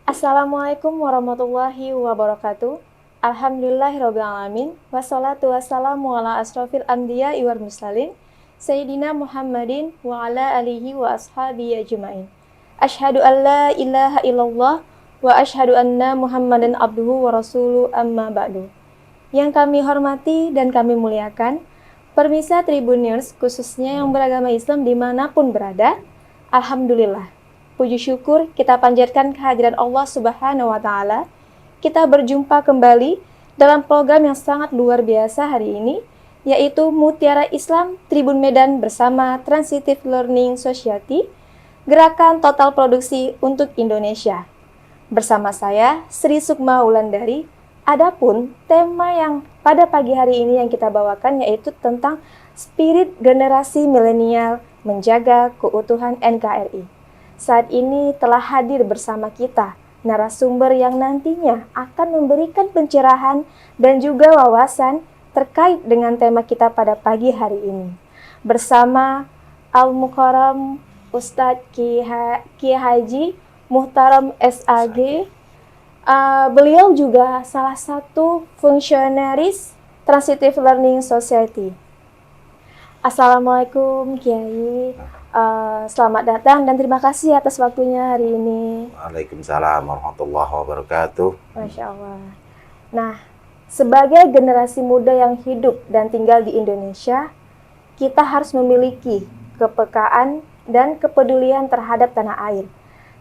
Assalamualaikum warahmatullahi wabarakatuh. Alhamdulillahirrabbilalamin. Wassalatu wassalamu ala asrofil anbiya wal mursalin Sayyidina Muhammadin wa ala alihi wa ashabihi ajma'in. Asyhadu an la ilaha illallah wa asyhadu anna Muhammadan abduhu wa rasuluh amma ba'du. Yang kami hormati dan kami muliakan pemirsa Tribuners khususnya yang beragama Islam dimanapun berada, Alhamdulillah. Puji syukur kita panjatkan kehadiran Allah Subhanahu wa Ta'ala. Kita berjumpa kembali dalam program yang sangat luar biasa hari ini, yaitu Mutiara Islam Tribun Medan bersama Transitive Learning Society, Gerakan Total Produksi untuk Indonesia. Bersama saya, Sri Sukma Wulandari. Adapun tema yang pada pagi hari ini yang kita bawakan yaitu tentang spirit generasi milenial menjaga keutuhan NKRI. Saat ini telah hadir bersama kita narasumber yang nantinya akan memberikan pencerahan dan juga wawasan terkait dengan tema kita pada pagi hari ini. Bersama Al-Mukarram Ustadz Kiai Haji Muhtaram SAG, beliau juga salah satu fungsionaris Transitive Learning Society. Assalamualaikum Kiai. Selamat datang dan terima kasih atas waktunya hari ini. Waalaikumsalam warahmatullahi wabarakatuh. Masya Allah. Nah, sebagai generasi muda yang hidup dan tinggal di Indonesia, kita harus memiliki kepekaan dan kepedulian terhadap tanah air.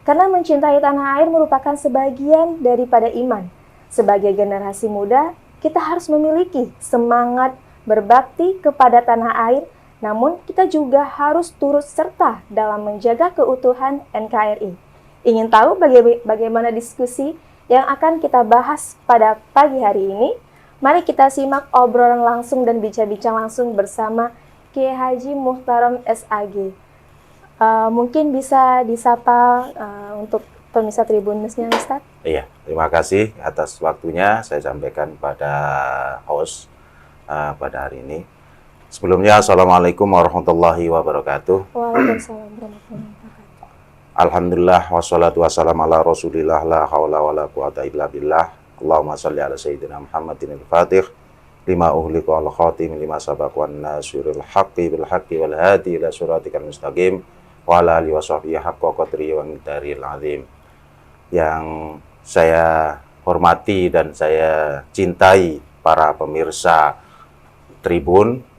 Karena mencintai tanah air merupakan sebagian daripada iman. Sebagai generasi muda, kita harus memiliki semangat berbakti kepada tanah air. Namun, kita juga harus turut serta dalam menjaga keutuhan NKRI. Ingin tahu bagaimana diskusi yang akan kita bahas pada pagi hari ini? Mari kita simak obrolan langsung dan bincang-bincang langsung bersama Kiai Haji Muhtaram SAG. Mungkin bisa disapa untuk pemirsa Tribunusnya, Ustaz? Iya, terima kasih atas waktunya saya sampaikan pada host pada hari ini. Sebelumnya, Assalamualaikum warahmatullahi wabarakatuh. Waalaikumsalam warahmatullahi wabarakatuh. Alhamdulillah, wassalatu wassalamu ala rasulillah, la hawla wa la quwata illa billah. Allahumma salli ala Sayyidina Muhammadin al-Fatih, lima uhliku al-khatim, lima sabaq wan nasirul haqqi bil haqqi wal hadi ila suratikal mustaqim, wa ala alihi wa sahbihi haqqa qadri wa miqdaril azim. Yang saya hormati dan saya cintai para pemirsa Tribun,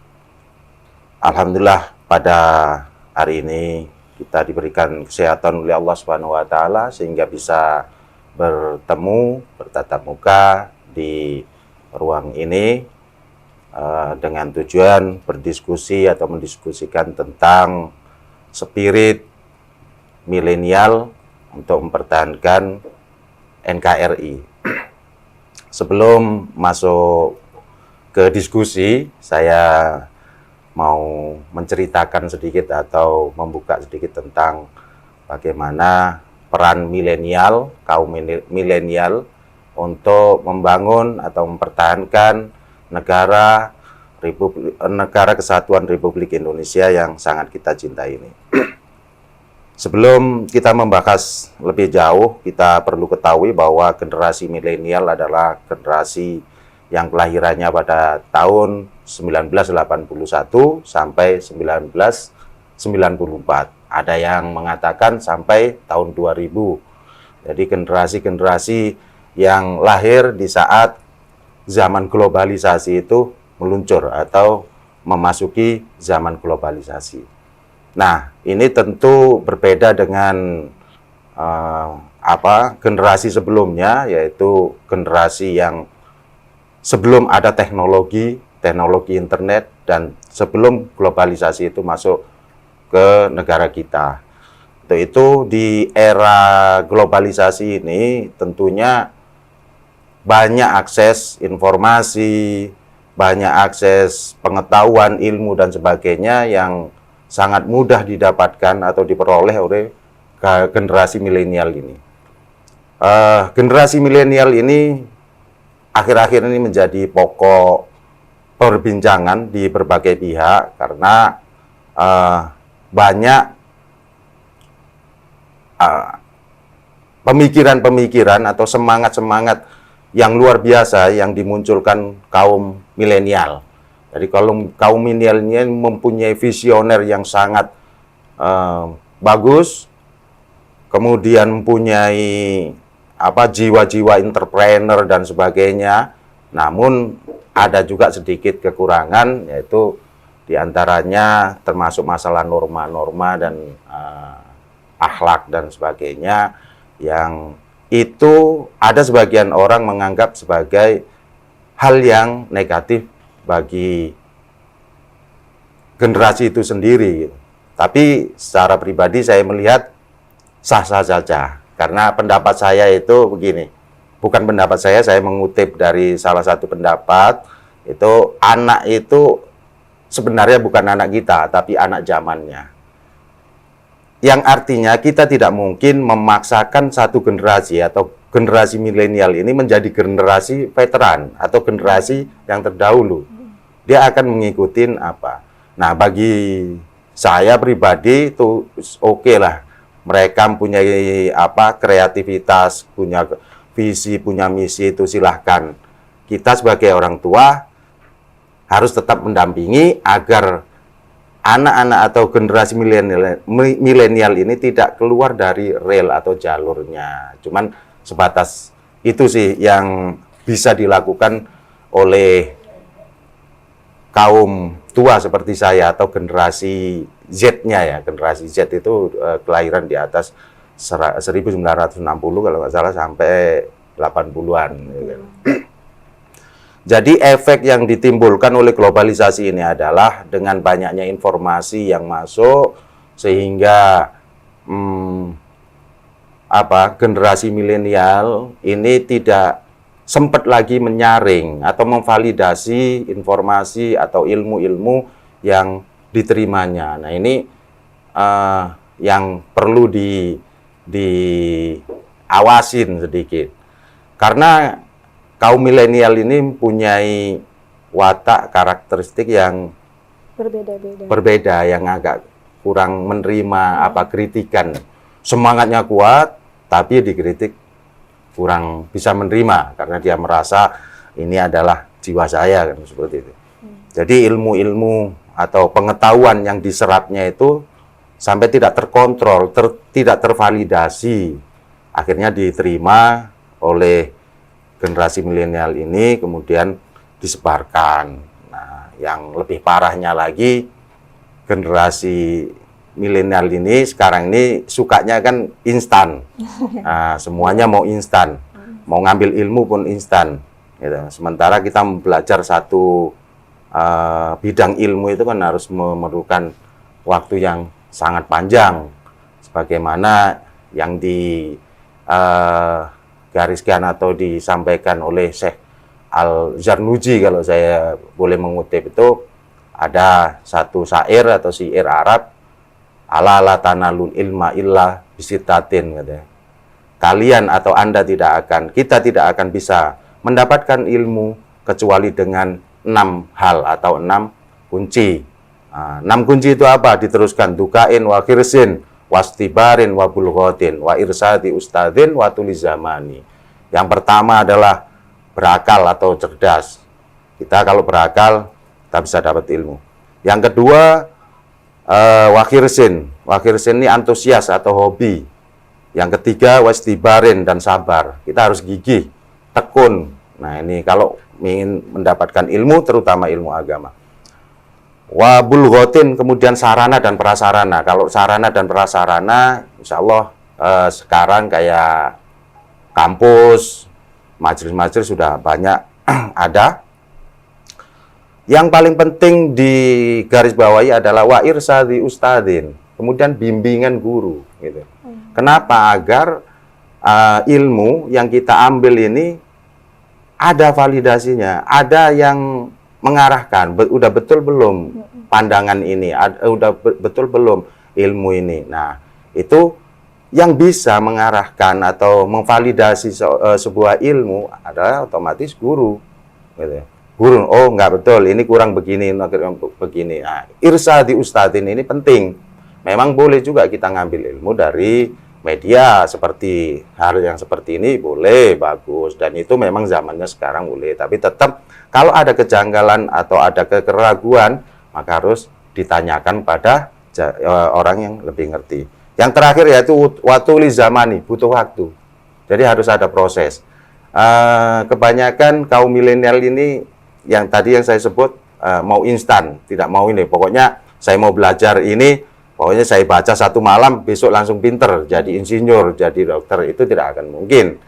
alhamdulillah pada hari ini kita diberikan kesehatan oleh Allah Subhanahu wa Ta'ala sehingga bisa bertemu, bertatap muka di ruang ini dengan tujuan berdiskusi atau mendiskusikan tentang spirit milenial untuk mempertahankan NKRI. Sebelum masuk ke diskusi, saya mau menceritakan sedikit atau membuka sedikit tentang bagaimana peran milenial, kaum milenial untuk membangun atau mempertahankan negara Kesatuan Republik Indonesia yang sangat kita cintai ini. Sebelum kita membahas lebih jauh, kita perlu ketahui bahwa generasi milenial adalah generasi yang kelahirannya pada tahun 1981 sampai 1994. Ada yang mengatakan sampai tahun 2000. Jadi generasi-generasi yang lahir di saat zaman globalisasi itu meluncur atau memasuki zaman globalisasi. Nah, ini tentu berbeda dengan generasi sebelumnya, yaitu generasi yang sebelum ada teknologi internet dan sebelum globalisasi itu masuk ke negara kita. Itu di era globalisasi ini tentunya banyak akses informasi, banyak akses pengetahuan, ilmu dan sebagainya yang sangat mudah didapatkan atau diperoleh oleh generasi milenial ini. Generasi milenial ini akhir-akhir ini menjadi pokok perbincangan di berbagai pihak karena banyak pemikiran-pemikiran atau semangat-semangat yang luar biasa yang dimunculkan kaum milenial. Jadi kalau kaum milenial mempunyai visioner yang sangat bagus, kemudian mempunyai jiwa-jiwa entrepreneur dan sebagainya. Namun ada juga sedikit kekurangan, yaitu diantaranya termasuk masalah norma-norma dan akhlak dan sebagainya, yang itu ada sebagian orang menganggap sebagai hal yang negatif bagi generasi itu sendiri. Tapi secara pribadi saya melihat sah-sah saja, karena pendapat saya itu begini, bukan pendapat saya mengutip dari salah satu pendapat, itu anak itu sebenarnya bukan anak kita, tapi anak zamannya. Yang artinya kita tidak mungkin memaksakan satu generasi atau generasi milenial ini menjadi generasi veteran atau generasi yang terdahulu. Dia akan mengikuti apa. Nah, bagi saya pribadi itu oke lah. Mereka mempunyai kreativitas, punya visi, punya misi, itu silahkan. Kita sebagai orang tua harus tetap mendampingi agar anak-anak atau generasi milenial ini tidak keluar dari rel atau jalurnya. Cuman sebatas itu sih yang bisa dilakukan oleh kaum tua seperti saya atau generasi Z-nya ya. Generasi Z itu kelahiran di atas 1960 kalau nggak salah sampai 80-an. Jadi efek yang ditimbulkan oleh globalisasi ini adalah dengan banyaknya informasi yang masuk, sehingga generasi milenial ini tidak sempat lagi menyaring atau memvalidasi informasi atau ilmu-ilmu yang diterimanya. Nah, ini yang perlu diawasin sedikit, karena kaum milenial ini mempunyai watak karakteristik yang berbeda, yang agak kurang menerima kritikan. Semangatnya kuat, tapi dikritik kurang bisa menerima karena dia merasa ini adalah jiwa saya, kan seperti itu. Jadi ilmu-ilmu atau pengetahuan yang diserapnya itu sampai tidak terkontrol, tidak tervalidasi, akhirnya diterima oleh generasi milenial ini, kemudian disebarkan. Nah, yang lebih parahnya lagi, generasi milenial ini sekarang ini sukanya kan instan. Nah, semuanya mau instan, mau ngambil ilmu pun instan. Gitu. Sementara kita belajar satu bidang ilmu itu kan harus memerlukan waktu yang sangat panjang, sebagaimana yang gariskan atau disampaikan oleh Syekh Al-Zarnuji, kalau saya boleh mengutip, itu ada satu syair atau syair Arab, ala la tanalul ilma illa bisitatin, katanya. Kalian atau Anda kita tidak akan bisa mendapatkan ilmu kecuali dengan 6 hal atau 6 kunci. 6 kunci itu apa? Diteruskan, dukain wa khirsin wastibarin wa bulghatin wa irsadi ustadin wa tulizamani. Yang pertama adalah berakal atau cerdas. Kita kalau berakal, kita bisa dapat ilmu. Yang kedua, wa khirsin. Wa khirsin ini antusias atau hobi. Yang ketiga, wastibarin dan sabar. Kita harus gigih, tekun. Nah, ini kalau ingin mendapatkan ilmu, terutama ilmu agama. Wa bulghatin, kemudian sarana dan prasarana. Kalau sarana dan prasarana, insya Allah sekarang kayak kampus, majelis-majelis sudah banyak ada. Yang paling penting di garis bawahi adalah wa irsadi ustadin, kemudian bimbingan guru. Gitu. Kenapa? Agar ilmu yang kita ambil ini ada validasinya, ada yang mengarahkan, udah betul belum pandangan ini, udah betul belum ilmu ini. Nah, itu yang bisa mengarahkan atau memvalidasi sebuah ilmu adalah otomatis guru. Gitu. Guru, oh nggak betul, ini kurang begini, begini. Nah, irsadi ustadin ini penting. Memang boleh juga kita ngambil ilmu dari media seperti hal yang seperti ini boleh, bagus, dan itu memang zamannya sekarang boleh. Tapi tetap kalau ada kejanggalan atau ada keraguan, maka harus ditanyakan pada orang yang lebih ngerti. Yang terakhir yaitu watuli zamani, butuh waktu. Jadi harus ada proses. Kebanyakan kaum milenial ini yang tadi yang saya sebut mau instan, tidak mau ini. Pokoknya saya mau belajar ini, pokoknya saya baca satu malam, besok langsung pinter, jadi insinyur, jadi dokter, itu tidak akan mungkin.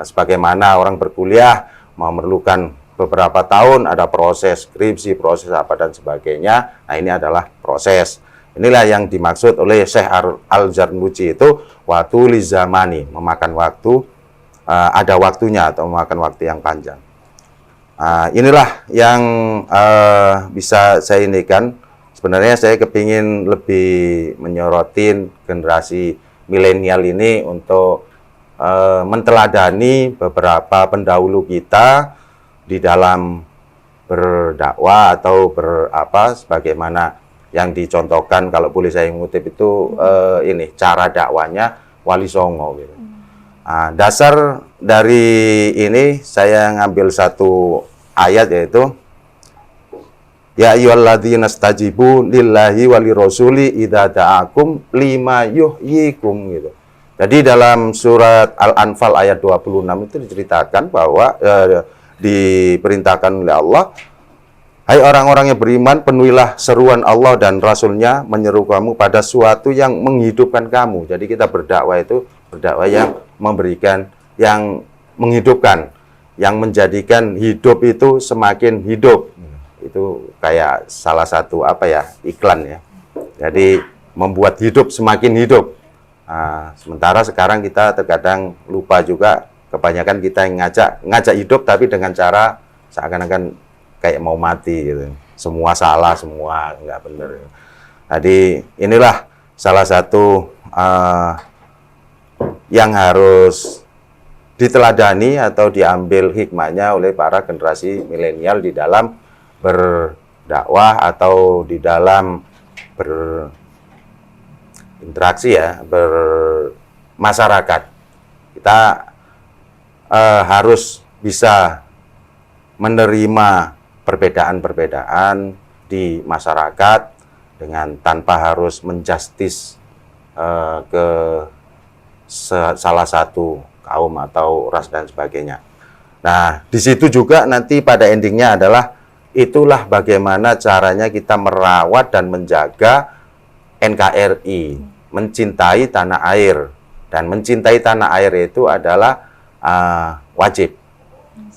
Sebagaimana orang berkuliah memerlukan beberapa tahun, ada proses skripsi, proses apa dan sebagainya. Nah, ini adalah proses. Inilah yang dimaksud oleh Syekh Al-Zarnuji itu watuli zamani, memakan waktu, ada waktunya atau memakan waktu yang panjang. Inilah yang bisa saya inikan. Sebenarnya saya kepingin lebih menyorotin generasi milenial ini untuk menteladani beberapa pendahulu kita di dalam berdakwah atau sebagaimana yang dicontohkan, kalau boleh saya mengutip itu ini cara dakwanya Wali Songo gitu. Dasar dari ini saya ngambil satu ayat, yaitu ya ayyuhalladzina stajibu lillahi wali rasuli idza da'akum lima yuhyikum gitu. Jadi dalam surat Al-Anfal ayat 26 itu diceritakan bahwa diperintahkan oleh Allah, hai orang-orang yang beriman, penuhilah seruan Allah dan Rasul-Nya menyeru kamu pada suatu yang menghidupkan kamu. Jadi kita berdakwah itu berdakwah yang memberikan, yang menghidupkan, yang menjadikan hidup itu semakin hidup. Itu kayak salah satu iklan ya. Jadi membuat hidup semakin hidup. Sementara sekarang kita terkadang lupa juga, kebanyakan kita yang ngajak hidup tapi dengan cara seakan-akan kayak mau mati gitu. Semua salah, semua nggak benar. Jadi inilah salah satu yang harus diteladani atau diambil hikmahnya oleh para generasi milenial di dalam berdakwah atau di dalam berinteraksi ya, bermasyarakat. Kita harus bisa menerima perbedaan-perbedaan di masyarakat dengan tanpa harus menjustis ke salah satu kaum atau ras dan sebagainya. Nah, di situ juga nanti pada endingnya adalah itulah bagaimana caranya kita merawat dan menjaga NKRI, mencintai tanah air. Dan mencintai tanah air itu adalah wajib.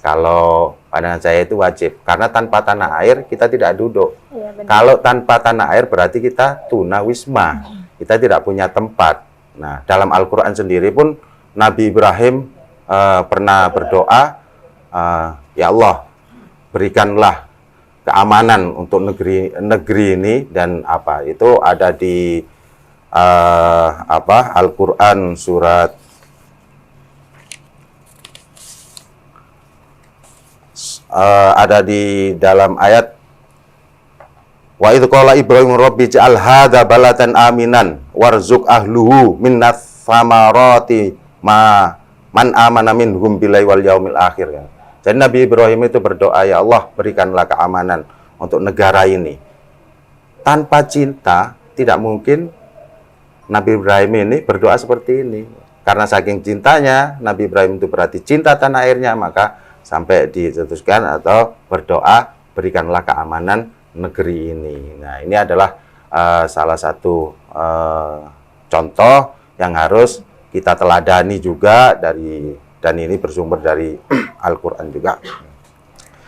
Kalau pandangan saya itu wajib, karena tanpa tanah air kita tidak duduk. Ya, kalau tanpa tanah air berarti kita tunawisma, kita tidak punya tempat. Nah, dalam Al-Quran sendiri pun Nabi Ibrahim pernah berdoa, ya Allah, berikanlah keamanan untuk negeri ini, dan itu ada di Al-Quran surat ada di dalam ayat wa idz qala Ibrahim rabbi ja'al hadza balatan aminan warzuq ahluhu minas samarati man amana minhum billahi wal yaumil akhir. Jadi Nabi Ibrahim itu berdoa, ya Allah, berikanlah keamanan untuk negara ini. Tanpa cinta tidak mungkin Nabi Ibrahim ini berdoa seperti ini. Karena saking cintanya Nabi Ibrahim itu berarti cinta tanah airnya, maka sampai dicetuskan atau berdoa, berikanlah keamanan negeri ini. Nah, ini adalah salah satu contoh yang harus kita teladani juga dan ini bersumber dari Al-Quran juga.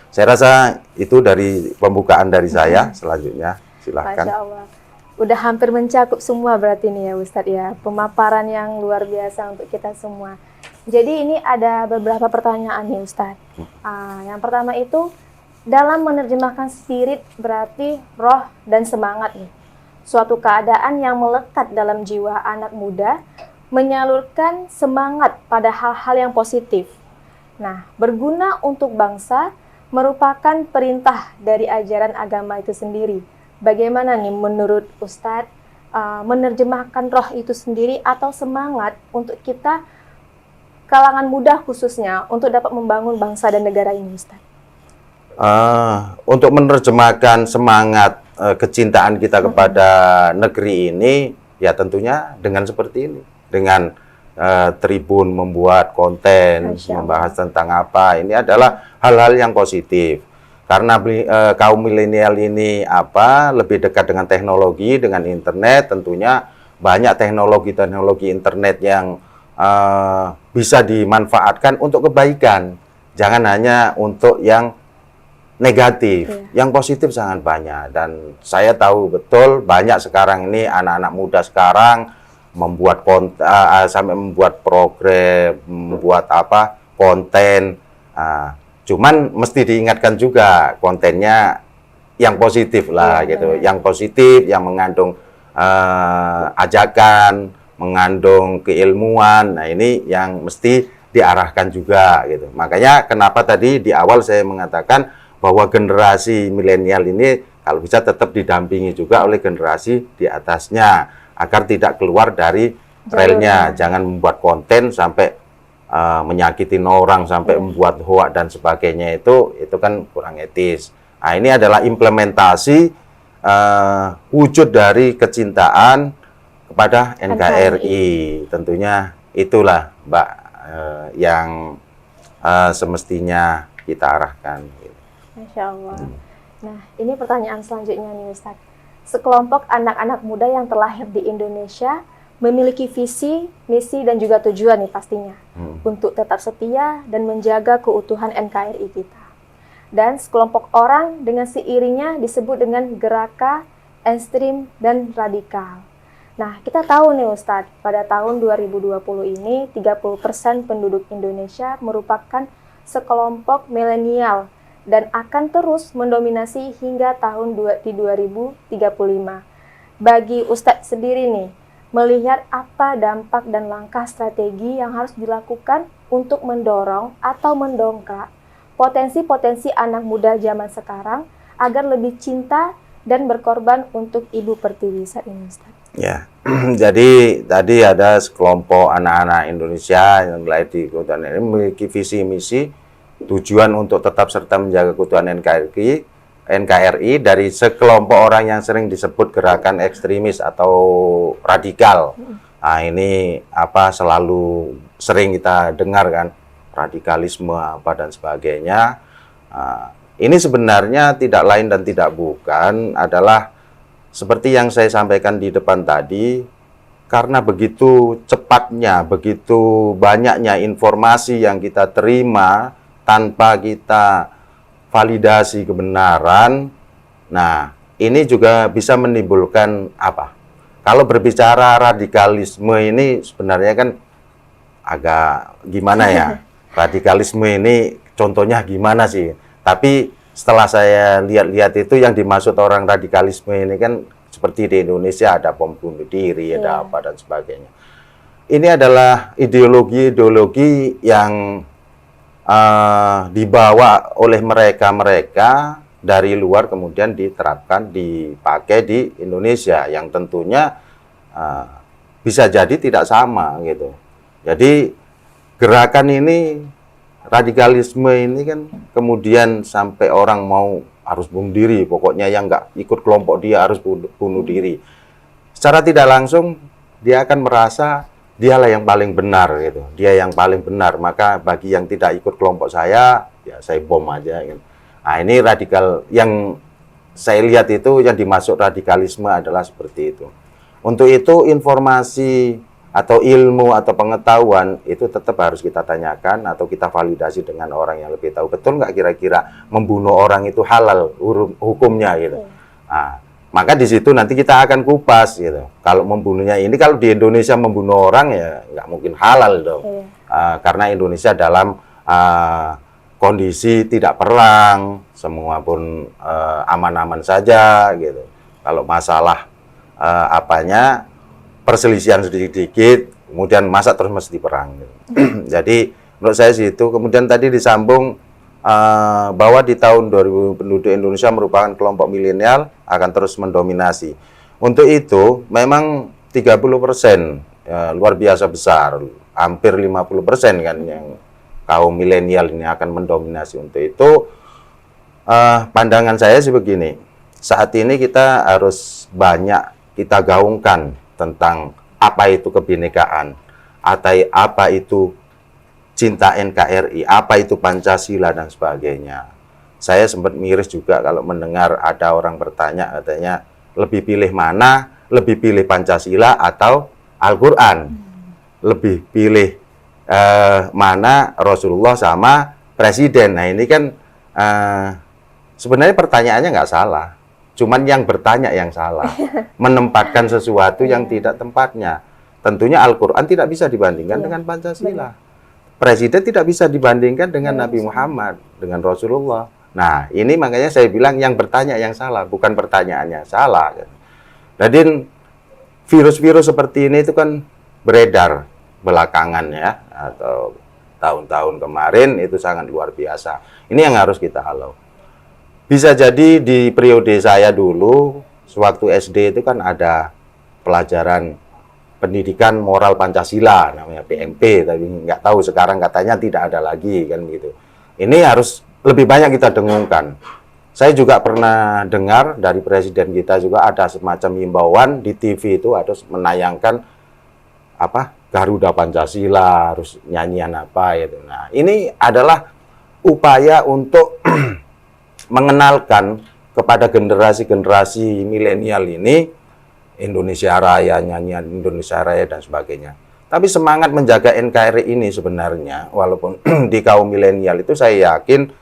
Saya rasa itu dari pembukaan dari saya. Selanjutnya silahkan. Masya Allah. Udah hampir mencakup semua berarti nih ya Ustadz ya. Pemaparan yang luar biasa untuk kita semua. Jadi ini ada beberapa pertanyaan nih Ustadz. Yang pertama itu, dalam menerjemahkan spirit berarti roh dan semangat nih. Suatu keadaan yang melekat dalam jiwa anak muda, menyalurkan semangat pada hal-hal yang positif. Nah, berguna untuk bangsa merupakan perintah dari ajaran agama itu sendiri. Bagaimana nih menurut Ustadz menerjemahkan roh itu sendiri atau semangat untuk kita kalangan muda khususnya untuk dapat membangun bangsa dan negara ini, Ustaz? Untuk menerjemahkan semangat kecintaan kita kepada negeri ini, ya tentunya dengan seperti ini, dengan Tribun membuat konten, membahas tentang apa, ini adalah hal-hal yang positif. Karena kaum milenial ini lebih dekat dengan teknologi, dengan internet, tentunya banyak teknologi internet yang bisa dimanfaatkan untuk kebaikan. Jangan hanya untuk yang negatif, yang positif sangat banyak. Dan saya tahu betul banyak sekarang ini anak-anak muda sekarang membuat konten, sampai membuat program, membuat konten. Cuman mesti diingatkan juga kontennya yang positif lah, gitu, yang positif, yang mengandung ajakan, mengandung keilmuan. Nah, ini yang mesti diarahkan juga, gitu. Makanya kenapa tadi di awal saya mengatakan bahwa generasi milenial ini kalau bisa tetap didampingi juga oleh generasi di atasnya agar tidak keluar dari relnya. Jangan membuat konten sampai menyakitin orang, sampai membuat hoak dan sebagainya, itu kan kurang etis. Nah, ini adalah implementasi wujud dari kecintaan kepada NKRI. Tentunya itulah, Mbak, yang semestinya kita arahkan. Masya Allah. Nah, ini pertanyaan selanjutnya nih, Ustaz. Sekelompok anak-anak muda yang terlahir di Indonesia memiliki visi, misi, dan juga tujuan nih pastinya untuk tetap setia dan menjaga keutuhan NKRI kita. Dan sekelompok orang dengan seiringnya disebut dengan gerakan ekstrim dan radikal. Nah, kita tahu nih Ustadz, pada tahun 2020 ini 30% penduduk Indonesia merupakan sekelompok milenial dan akan terus mendominasi hingga tahun 2035. Bagi Ustadz sendiri nih, melihat apa dampak dan langkah strategi yang harus dilakukan untuk mendorong atau mendongkrak potensi-potensi anak muda zaman sekarang agar lebih cinta dan berkorban untuk Ibu Pertiwi saat ini, Ustaz. Ya, jadi tadi ada sekelompok anak-anak Indonesia yang lahir di keutuhan ini memiliki visi misi tujuan untuk tetap serta menjaga keutuhan NKRI dari sekelompok orang yang sering disebut gerakan ekstremis atau radikal. Nah, ini selalu sering kita dengar kan, radikalisme dan sebagainya. Ini sebenarnya tidak lain dan tidak bukan adalah seperti yang saya sampaikan di depan tadi, karena begitu cepatnya, begitu banyaknya informasi yang kita terima tanpa kita validasi kebenaran. Nah, ini juga bisa menimbulkan kalau berbicara radikalisme ini sebenarnya kan agak gimana ya. Radikalisme ini contohnya gimana sih? Tapi setelah saya lihat-lihat itu yang dimaksud orang radikalisme ini kan seperti di Indonesia ada bom bunuh diri, ada apa dan sebagainya. Ini adalah ideologi-ideologi yang dibawa oleh mereka dari luar kemudian diterapkan, dipakai di Indonesia yang tentunya bisa jadi tidak sama gitu. Jadi gerakan ini, radikalisme ini kan kemudian sampai orang mau harus bunuh diri, pokoknya yang nggak ikut kelompok dia harus bunuh diri. Secara tidak langsung dia akan merasa dialah yang paling benar gitu. Dia yang paling benar, maka bagi yang tidak ikut kelompok saya, ya saya bom aja gitu. Nah, ini radikal yang saya lihat itu yang dimaksud radikalisme adalah seperti itu. Untuk itu informasi atau ilmu atau pengetahuan itu tetap harus kita tanyakan atau kita validasi dengan orang yang lebih tahu. Betul nggak kira-kira membunuh orang itu halal hukumnya gitu. Nah, maka di situ nanti kita akan kupas gitu. Kalau membunuhnya ini, kalau di Indonesia membunuh orang ya nggak mungkin halal dong. Karena Indonesia dalam kondisi tidak perang, semua pun aman-aman saja gitu. Kalau masalah perselisihan sedikit-sedikit, kemudian masa terus mesti perang. Gitu. Jadi menurut saya sih itu. Kemudian tadi disambung bahwa di tahun 2000 penduduk Indonesia merupakan kelompok milenial akan terus mendominasi. Untuk itu memang 30% luar biasa besar, hampir 50% kan yang kaum milenial ini akan mendominasi. Untuk itu pandangan saya sih begini, saat ini kita harus banyak kita gaungkan tentang apa itu kebinekaan, atau apa itu cinta NKRI, apa itu Pancasila dan sebagainya. Saya sempat miris juga kalau mendengar ada orang bertanya katanya lebih pilih mana, lebih pilih Pancasila atau Al-Quran, lebih pilih mana Rasulullah sama Presiden. Nah ini kan sebenarnya pertanyaannya nggak salah, cuman yang bertanya yang salah, menempatkan sesuatu yang tidak tempatnya. Tentunya Al-Quran tidak bisa dibandingkan dengan Pancasila. Presiden tidak bisa dibandingkan dengan Nabi Muhammad, dengan Rasulullah. Nah, ini makanya saya bilang yang bertanya yang salah, bukan pertanyaannya salah. Jadi virus-virus seperti ini itu kan beredar belakangan ya, atau tahun-tahun kemarin itu sangat luar biasa. Ini yang harus kita halau. Bisa jadi di periode saya dulu, sewaktu SD itu kan ada pelajaran pendidikan moral Pancasila, namanya PMP, tapi nggak tahu sekarang katanya tidak ada lagi kan gitu. Ini harus lebih banyak kita dengungkan. Saya juga pernah dengar dari presiden kita juga ada semacam himbauan di TV itu harus menayangkan apa Garuda Pancasila, harus nyanyian apa itu. Nah, ini adalah upaya untuk mengenalkan kepada generasi-generasi milenial ini Indonesia Raya, nyanyian Indonesia Raya dan sebagainya. Tapi semangat menjaga NKRI ini sebenarnya, walaupun di kaum milenial itu saya yakin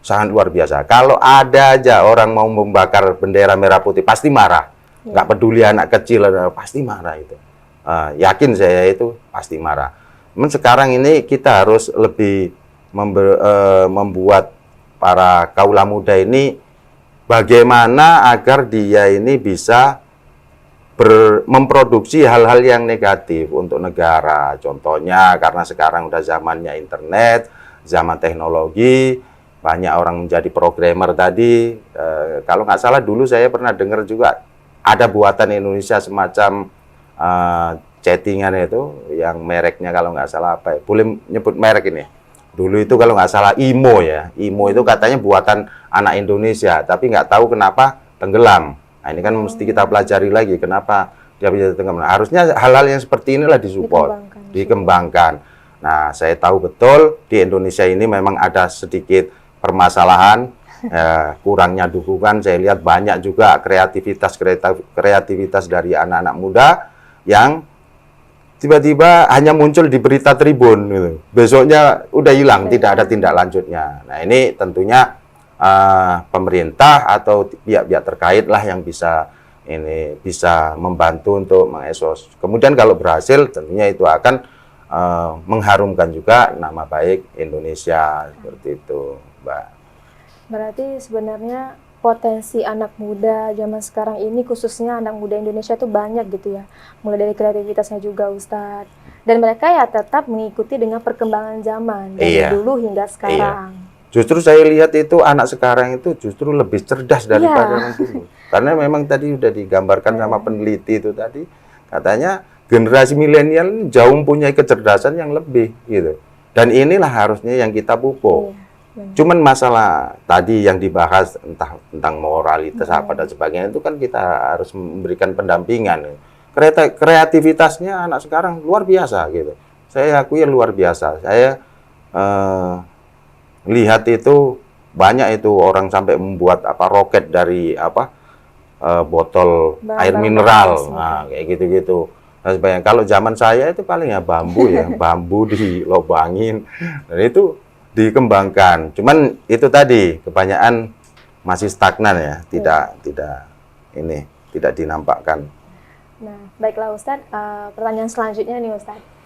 sangat luar biasa. Kalau ada aja orang mau membakar bendera merah putih, pasti marah. Nggak peduli anak kecil, pasti marah itu. Yakin saya itu pasti marah. Namun sekarang ini kita harus lebih membuat para kaula muda ini bagaimana agar dia ini bisa memproduksi hal-hal yang negatif untuk negara. Contohnya karena sekarang udah zamannya internet, zaman teknologi, banyak orang menjadi programmer tadi. Kalau nggak salah dulu saya pernah dengar juga ada buatan Indonesia semacam chattingan itu yang mereknya kalau nggak salah apa ya, boleh nyebut merek ini. Dulu itu kalau nggak salah IMO ya, IMO itu katanya buatan anak Indonesia, tapi nggak tahu kenapa tenggelam. Nah ini kan mesti kita pelajari lagi kenapa dia bisa tenggelam. Nah, harusnya hal-hal yang seperti inilah disupport, dikembangkan. Nah saya tahu betul di Indonesia ini memang ada sedikit permasalahan, kurangnya dukungan. Saya lihat banyak juga kreativitas dari anak-anak muda yang tiba-tiba hanya muncul di berita Tribun gitu. Besoknya udah hilang, tidak ada tindak lanjutnya. Nah ini tentunya pemerintah atau pihak-pihak terkait lah yang bisa membantu untuk mengesos. Kemudian kalau berhasil tentunya itu akan mengharumkan juga nama baik Indonesia seperti itu, Mbak. Berarti sebenarnya potensi anak muda zaman sekarang ini, khususnya anak muda Indonesia itu banyak gitu ya. Mulai dari kreativitasnya juga, Ustadz. Dan mereka ya tetap mengikuti dengan perkembangan zaman dari dulu hingga sekarang. Justru saya lihat itu anak sekarang itu justru lebih cerdas daripada yang dulu. Karena memang tadi sudah digambarkan sama peneliti itu tadi, katanya generasi milenial ini jauh mempunyai kecerdasan yang lebih gitu. Dan inilah harusnya yang kita pupuk. Cuman masalah tadi yang dibahas entah tentang moralitas apa dan sebagainya itu kan kita harus memberikan pendampingan. Kreativitasnya anak sekarang luar biasa gitu. Saya akui luar biasa. Saya lihat itu banyak itu orang sampai membuat apa roket dari apa botol air mineral, nah kayak gitu-gitu. Nah, sebenarnya kalau zaman saya itu paling ya bambu ya, bambu dilobangin dan itu dikembangkan. Cuman itu tadi kebanyakan masih stagnan ya, tidak dinampakkan. Nah, baiklah Ustadz, pertanyaan selanjutnya nih Ustadz.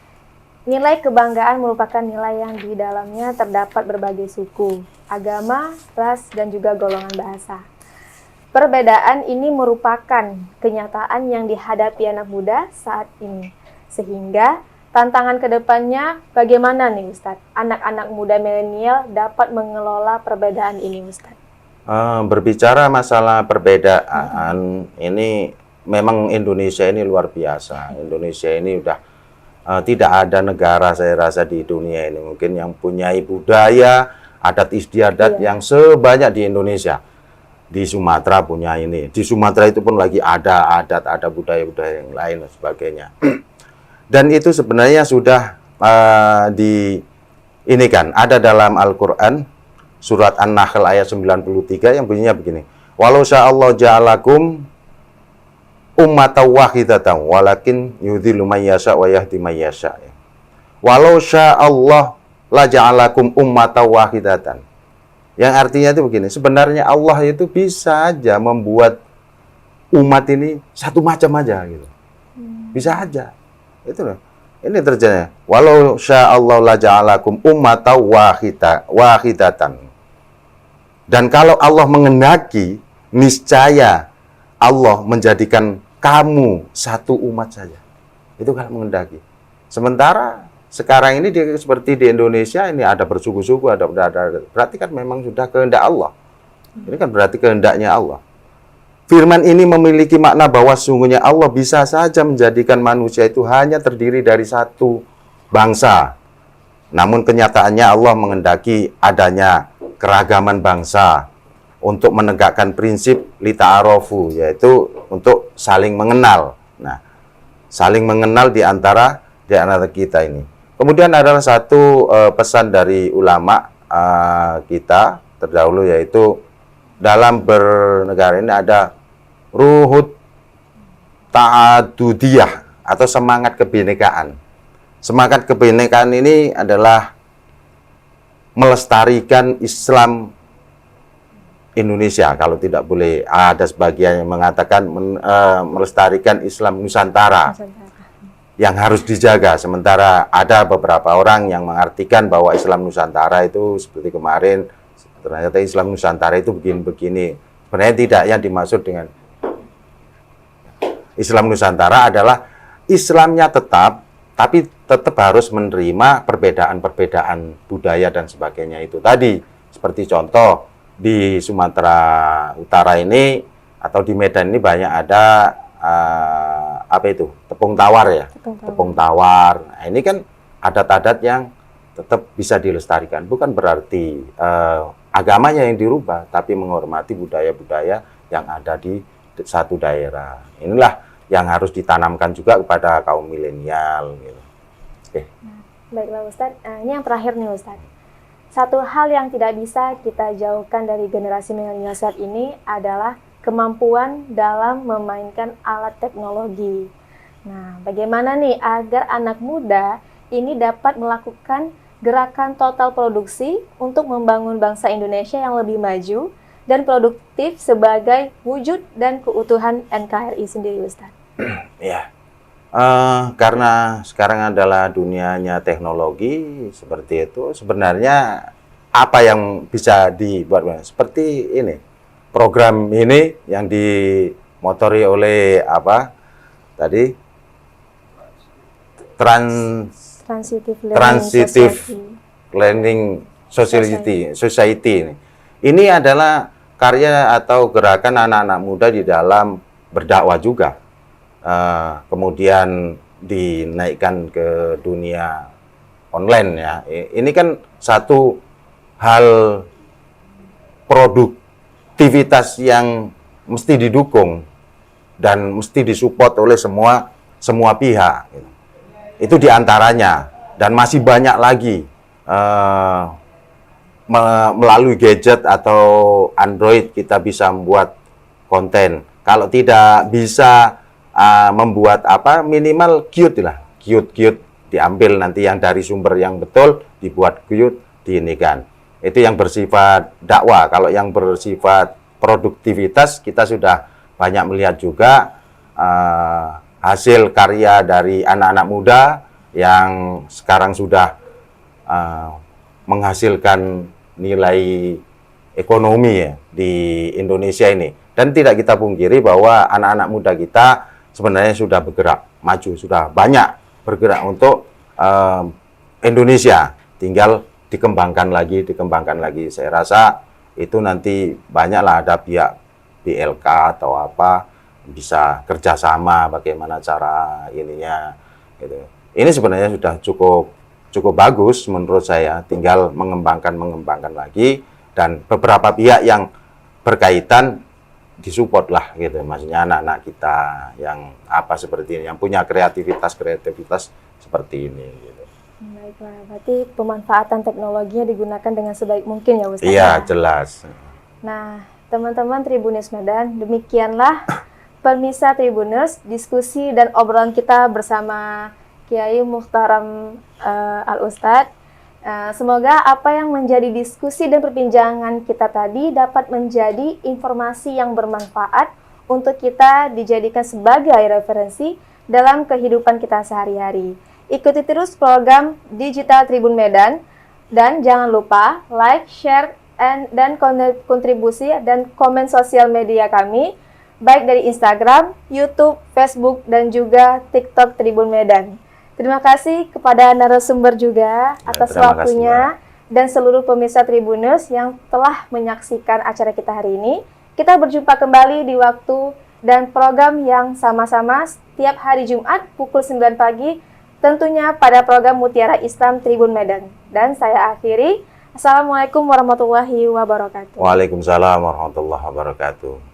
Nilai kebanggaan merupakan nilai yang di dalamnya terdapat berbagai suku, agama, ras, dan juga golongan bahasa. Perbedaan ini merupakan kenyataan yang dihadapi anak muda saat ini. Sehingga tantangan ke depannya bagaimana nih Ustadz? Anak-anak muda milenial dapat mengelola perbedaan ini Ustadz? Berbicara masalah perbedaan ini memang Indonesia ini luar biasa. Indonesia ini udah tidak ada negara saya rasa di dunia ini mungkin yang punya budaya adat istiadat yang sebanyak di Indonesia. Di Sumatera punya ini. Di Sumatera itu pun lagi ada adat, ada budaya-budaya yang lain dan sebagainya. Dan itu sebenarnya sudah ini kan ada dalam Al-Qur'an surat An-Nahl ayat 93 yang bunyinya begini. Walau sya'allahu ja'alakum ummatan wahidatan walakin yudhillu may yasha wa yahdi may yasha. Walau sya'allah la ja'alakum ummatan wahidatan. Yang artinya itu begini, sebenarnya Allah itu bisa aja membuat umat ini satu macam aja gitu. Bisa aja. Itu loh. Ini terjadi. Walau sya'allahu la ja'alakum ummatan wahidatan. Dan kalau Allah mengendaki, niscaya Allah menjadikan kamu satu umat saja. Itu kalau mengendaki. Sementara sekarang ini seperti di Indonesia ini ada bersuku-suku, ada berarti kan memang sudah kehendak Allah. Ini kan berarti kehendaknya Allah. Firman ini memiliki makna bahwa sungguhnya Allah bisa saja menjadikan manusia itu hanya terdiri dari satu bangsa. Namun kenyataannya Allah mengendaki adanya keragaman bangsa untuk menegakkan prinsip lita'arofu, yaitu untuk saling mengenal. Nah, saling mengenal di antara kita ini. Kemudian adalah satu pesan dari ulama kita terdahulu, yaitu dalam bernegara ini ada ruhut ta'adudiyah atau semangat kebinekaan. Semangat kebinekaan ini adalah melestarikan Islam Indonesia. Kalau tidak boleh, ada sebagian yang mengatakan melestarikan Islam Nusantara yang harus dijaga. Sementara ada beberapa orang yang mengartikan bahwa Islam Nusantara itu seperti kemarin, ternyata Islam Nusantara itu begini-begini. Sebenarnya tidak, yang dimaksud dengan Islam Nusantara adalah Islamnya tetap, tapi tetap harus menerima perbedaan-perbedaan budaya dan sebagainya itu tadi. Seperti contoh, di Sumatera Utara ini, atau di Medan ini banyak ada apa itu? Tepung tawar ya. Tepung tawar. Nah, ini kan adat-adat yang tetap bisa dilestarikan. Bukan berarti agamanya yang dirubah, tapi menghormati budaya-budaya yang ada di satu daerah. Inilah yang harus ditanamkan juga kepada kaum milenial. Gitu. Oke. Baiklah Ustadz, ini yang terakhir nih Ustadz. Satu hal yang tidak bisa kita jauhkan dari generasi milenial saat ini adalah kemampuan dalam memainkan alat teknologi. Nah, bagaimana nih agar anak muda ini dapat melakukan gerakan total produksi untuk membangun bangsa Indonesia yang lebih maju dan produktif sebagai wujud dan keutuhan NKRI sendiri, Ustaz? Ya, karena sekarang adalah dunianya teknologi seperti itu, sebenarnya apa yang bisa dibuat seperti ini, program ini yang dimotori oleh apa tadi, Transitive Learning Society ini. Ini adalah karya atau gerakan anak-anak muda di dalam berdakwah juga. Kemudian dinaikkan ke dunia online ya. Ini kan satu hal produktivitas yang mesti didukung dan mesti disupport oleh semua pihak. Itu diantaranya, dan masih banyak lagi melalui gadget atau Android kita bisa membuat konten. Kalau tidak bisa membuat apa, minimal cute lah, cute diambil nanti yang dari sumber yang betul, dibuat cute, diinikan. Itu yang bersifat dakwah. Kalau yang bersifat produktivitas, kita sudah banyak melihat juga hasil karya dari anak-anak muda yang sekarang sudah menghasilkan nilai ekonomi ya di Indonesia ini. Dan tidak kita pungkiri bahwa anak-anak muda kita sebenarnya sudah bergerak maju, sudah banyak bergerak untuk Indonesia. Tinggal dikembangkan lagi. Saya rasa itu nanti banyaklah ada pihak BLK atau apa bisa kerjasama, bagaimana cara ininya gitu. Ini sebenarnya sudah cukup bagus menurut saya, tinggal mengembangkan lagi, dan beberapa pihak yang berkaitan disupport lah gitu, maksudnya anak-anak kita yang apa seperti ini, yang punya kreativitas seperti ini gitu. Baiklah, berarti pemanfaatan teknologinya digunakan dengan sebaik mungkin ya Ustaz? Iya, jelas. Nah, teman-teman Tribuners Medan, demikianlah Permisa Tribuners, diskusi dan obrolan kita bersama Kiai Muhtaram Al-Ustadz. Semoga apa yang menjadi diskusi dan perbincangan kita tadi dapat menjadi informasi yang bermanfaat untuk kita dijadikan sebagai referensi dalam kehidupan kita sehari-hari. Ikuti terus program Digital Tribun Medan dan jangan lupa like, share, dan kontribusi dan komen sosial media kami baik dari Instagram, YouTube, Facebook, dan juga TikTok Tribun Medan. Terima kasih kepada narasumber juga atas waktunya dan seluruh pemirsa Tribuners yang telah menyaksikan acara kita hari ini. Kita berjumpa kembali di waktu dan program yang sama-sama setiap hari Jumat pukul 9 pagi, tentunya pada program Mutiara Islam Tribun Medan. Dan saya akhiri. Assalamualaikum warahmatullahi wabarakatuh. Waalaikumsalam warahmatullahi wabarakatuh.